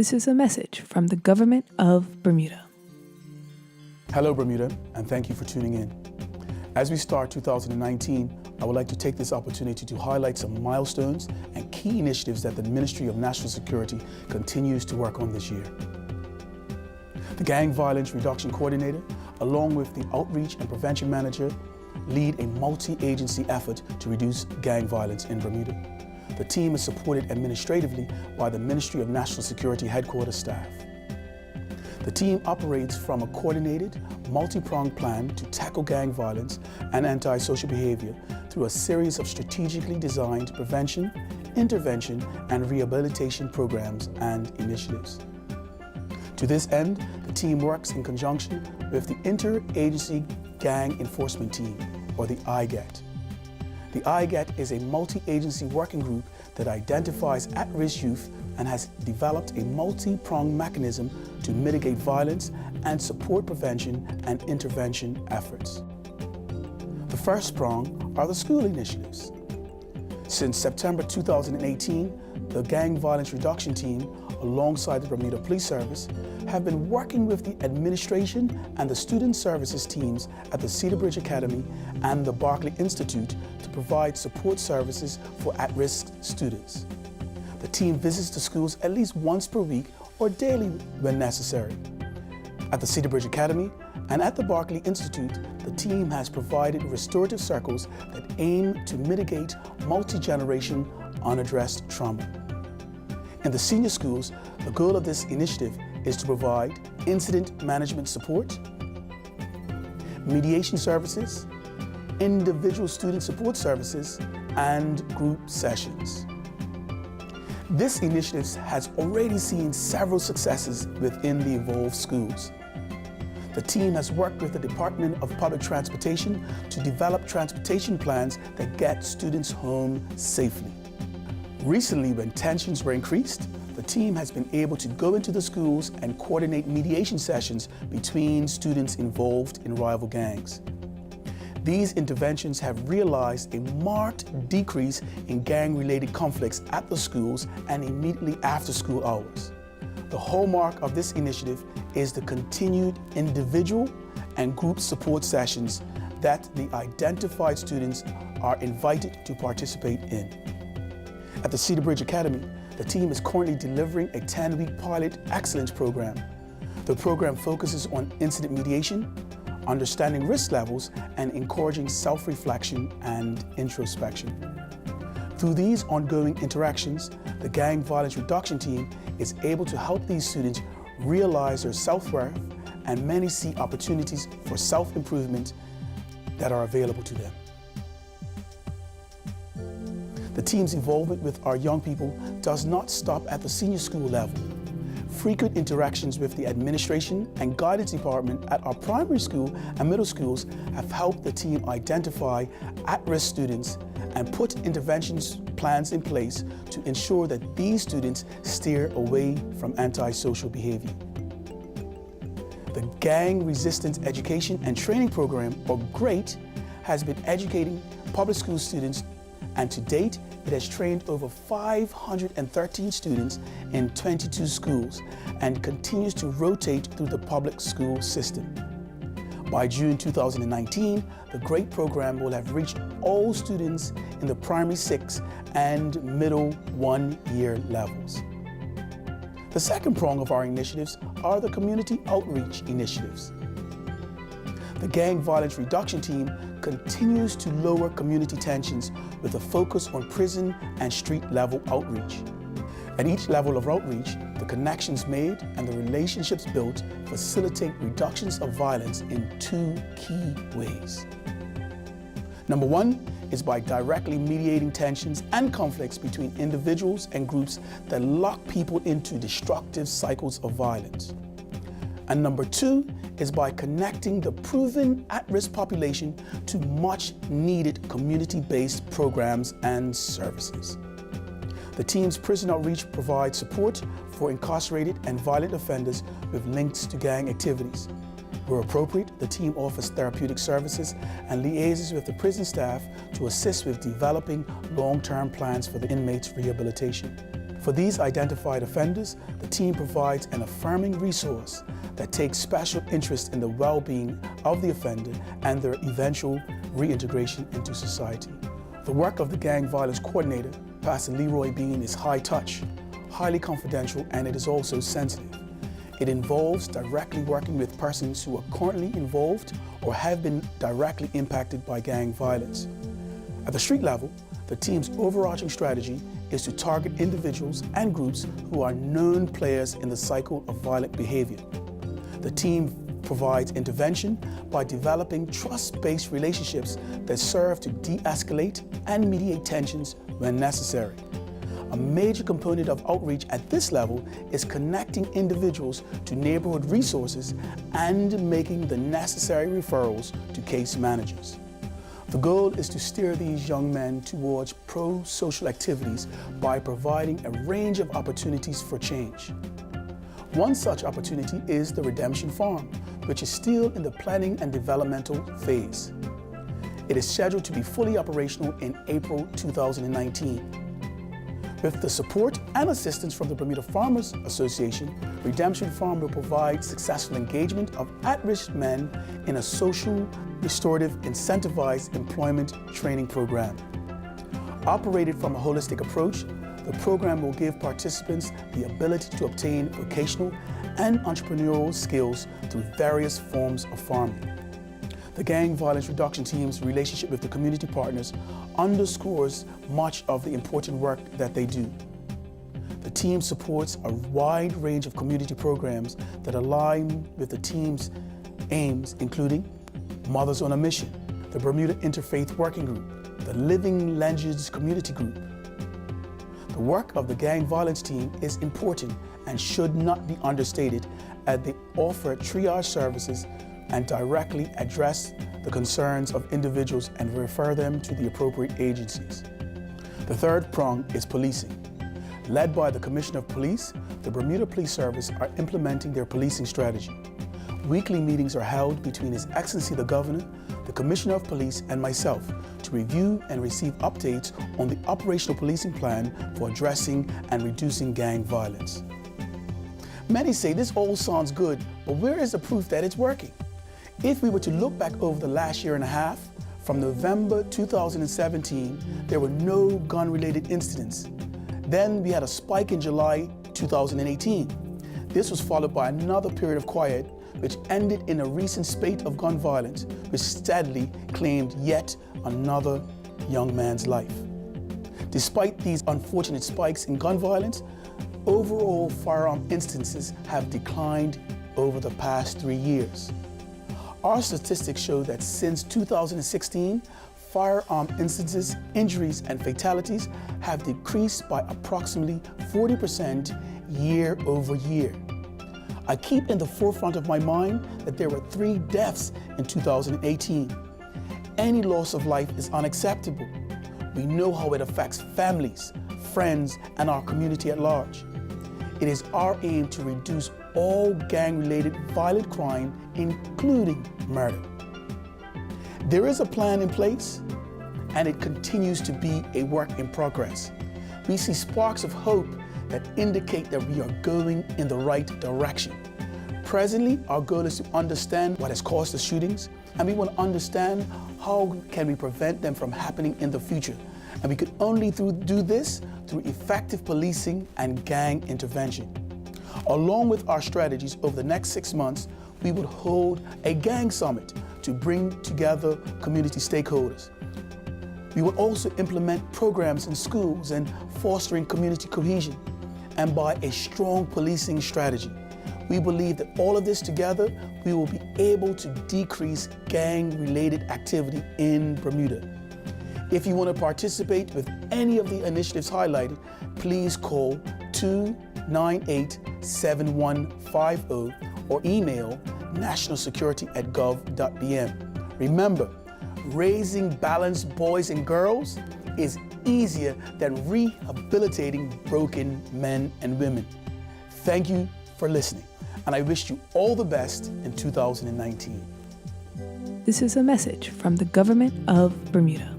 This is a message from the government of Bermuda. Hello, Bermuda, and thank you for tuning in. As we start 2019, I would like to take this opportunity to highlight some milestones and key initiatives that the Ministry of National Security continues to work on this year. The Gang Violence Reduction Coordinator, along with the Outreach and Prevention Manager, lead a multi-agency effort to reduce gang violence in Bermuda. The team is supported administratively by the Ministry of National Security headquarters staff. The team operates from a coordinated, multi-pronged plan to tackle gang violence and antisocial behavior through a series of strategically designed prevention, intervention, and rehabilitation programs and initiatives. To this end, the team works in conjunction with the Interagency Gang Enforcement Team, or the IGET. The IGET is a multi-agency working group that identifies at-risk youth and has developed a multi-pronged mechanism to mitigate violence and support prevention and intervention efforts. The first prong are the school initiatives. Since September 2018, the Gang Violence Reduction Team, alongside the Bermuda Police Service, have been working with the administration and the student services teams at the Cedar Bridge Academy and the Barclay Institute to provide support services for at-risk students. The team visits the schools at least once per week or daily when necessary. At the Cedar Bridge Academy and at the Barclay Institute, the team has provided restorative circles that aim to mitigate multi-generation unaddressed trauma. In the senior schools, the goal of this initiative is to provide incident management support, mediation services, individual student support services, and group sessions. This initiative has already seen several successes within the involved schools. The team has worked with the Department of Public Transportation to develop transportation plans that get students home safely. Recently, when tensions were increased, the team has been able to go into the schools and coordinate mediation sessions between students involved in rival gangs. These interventions have realized a marked decrease in gang-related conflicts at the schools and immediately after school hours. The hallmark of this initiative is the continued individual and group support sessions that the identified students are invited to participate in. At the Cedar Bridge Academy, the team is currently delivering a 10-week pilot excellence program. The program focuses on incident mediation, understanding risk levels, and encouraging self-reflection and introspection. Through these ongoing interactions, the Gang Violence Reduction Team is able to help these students realize their self-worth, and many see opportunities for self-improvement that are available to them. The team's involvement with our young people does not stop at the senior school level. Frequent interactions with the administration and guidance department at our primary school and middle schools have helped the team identify at-risk students and put interventions plans in place to ensure that these students steer away from antisocial behavior. The Gang Resistance Education and Training Program, or GREAT, has been educating public school students, and to date, it has trained over 513 students in 22 schools and continues to rotate through the public school system. By June 2019, the GREAT program will have reached all students in the primary 6 and middle 1-year levels. The second prong of our initiatives are the community outreach initiatives. The Gang Violence Reduction Team continues to lower community tensions with a focus on prison and street-level outreach. At each level of outreach, the connections made and the relationships built facilitate reductions of violence in 2 key ways. Number 1 is by directly mediating tensions and conflicts between individuals and groups that lock people into destructive cycles of violence. And number 2 is by connecting the proven at-risk population to much-needed community-based programs and services. The team's prison outreach provides support for incarcerated and violent offenders with links to gang activities. Where appropriate, the team offers therapeutic services and liaises with the prison staff to assist with developing long-term plans for the inmates' rehabilitation. For these identified offenders, the team provides an affirming resource that takes special interest in the well-being of the offender and their eventual reintegration into society. The work of the Gang Violence Coordinator, Pastor Leroy Bean, is high touch, highly confidential, and it is also sensitive. It involves directly working with persons who are currently involved or have been directly impacted by gang violence. At the street level, the team's overarching strategy is to target individuals and groups who are known players in the cycle of violent behavior. The team provides intervention by developing trust-based relationships that serve to de-escalate and mediate tensions when necessary. A major component of outreach at this level is connecting individuals to neighborhood resources and making the necessary referrals to case managers. The goal is to steer these young men towards pro-social activities by providing a range of opportunities for change. One such opportunity is the Redemption Farm, which is still in the planning and developmental phase. It is scheduled to be fully operational in April 2019. With the support and assistance from the Bermuda Farmers Association, Redemption Farm will provide successful engagement of at-risk men in a social, restorative, incentivized employment training program. Operated from a holistic approach, the program will give participants the ability to obtain vocational and entrepreneurial skills through various forms of farming. The Gang Violence Reduction Team's relationship with the community partners underscores much of the important work that they do. The team supports a wide range of community programs that align with the team's aims, including Mothers on a Mission, the Bermuda Interfaith Working Group, the Living Legends Community Group. The work of the Gang Violence Team is important and should not be understated, as they offer triage services and directly address the concerns of individuals and refer them to the appropriate agencies. The third prong is policing. Led by the Commissioner of Police, the Bermuda Police Service are implementing their policing strategy. Weekly meetings are held between His Excellency the Governor, the Commissioner of Police, and myself to review and receive updates on the operational policing plan for addressing and reducing gang violence. Many say this all sounds good, but where is the proof that it's working? If we were to look back over the last year and a half, from November 2017, there were no gun-related incidents. Then we had a spike in July 2018. This was followed by another period of quiet, which ended in a recent spate of gun violence, which steadily claimed yet another young man's life. Despite these unfortunate spikes in gun violence, overall firearm instances have declined over the past 3 years. Our statistics show that since 2016, firearm instances, injuries, and fatalities have decreased by approximately 40% year over year. I keep in the forefront of my mind that there were 3 deaths in 2018. Any loss of life is unacceptable. We know how it affects families, friends, and our community at large. It is our aim to reduce all gang-related violent crime, including murder. There is a plan in place, and it continues to be a work in progress. We see sparks of hope that indicate that we are going in the right direction. Presently, our goal is to understand what has caused the shootings, and we want to understand how can we prevent them from happening in the future. And we could only do this through effective policing and gang intervention. Along with our strategies over the next 6 months, we would hold a gang summit to bring together community stakeholders. We will also implement programs in schools and fostering community cohesion, and by a strong policing strategy. We believe that all of this together, we will be able to decrease gang-related activity in Bermuda. If you want to participate with any of the initiatives highlighted, please call 298-7150 or email nationalsecurity@gov.bm. Remember, raising balanced boys and girls is easier than rehabilitating broken men and women. Thank you for listening, and I wish you all the best in 2019. This is a message from the Government of Bermuda.